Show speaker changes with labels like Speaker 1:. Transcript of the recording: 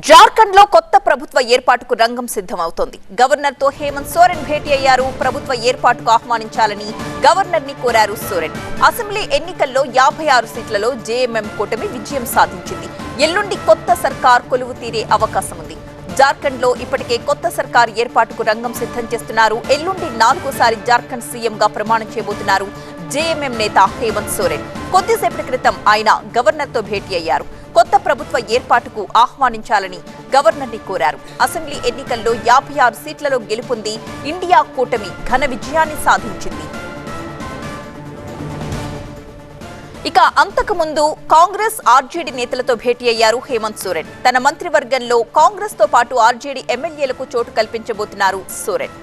Speaker 1: జార్ఖండ్ లో కొత్త ప్రభుత్వ ఏర్పాటుకు రంగం సిద్ధమవుతోంది. గవర్నర్ తో హేమంత్ సోరెన్ భేటీ అయ్యారు. ప్రభుత్వ ఏర్పాటుకు ఆహ్వానించాలని గవర్నర్ ని కోరారు సోరెన్. అసెంబ్లీ ఎన్నికల్లో 56 సీట్లలో జేఎంఎం కూటమి విజయం సాధించింది. ఎల్లుండి కొత్త సర్కార్ కొలువు తీరే అవకాశం ఉంది. జార్ఖండ్ లో ఇప్పటికే కొత్త సర్కార్ ఏర్పాటుకు రంగం సిద్ధం చేస్తున్నారు. ఎల్లుండి 4వ జార్ఖండ్ సీఎం గా ప్రమాణం చేయబోతున్నారు జేఎంఎం నేత హేమంత్ సోరెన్. కొద్దిసేపటి క్రితం ఆయన గవర్నర్ తో భేటీ అయ్యారు. కొత్త ప్రభుత్వ ఏర్పాటుకు ఆహ్వానించాలని గవర్నర్ ని కోరారు. అసెంబ్లీ ఎన్నికల్లో 56 సీట్లలో గెలుపొంది ఇండియా కూటమి ఘన విజయాన్ని సాధించింది. ఇక అంతకుముందు కాంగ్రెస్ ఆర్జేడీ నేతలతో భేటీ అయ్యారు హేమంత్ సోరెన్. తన మంత్రివర్గంలో కాంగ్రెస్ తో పాటు ఆర్జేడీ ఎమ్మెల్యేలకు చోటు కల్పించబోతున్నారు సోరెన్.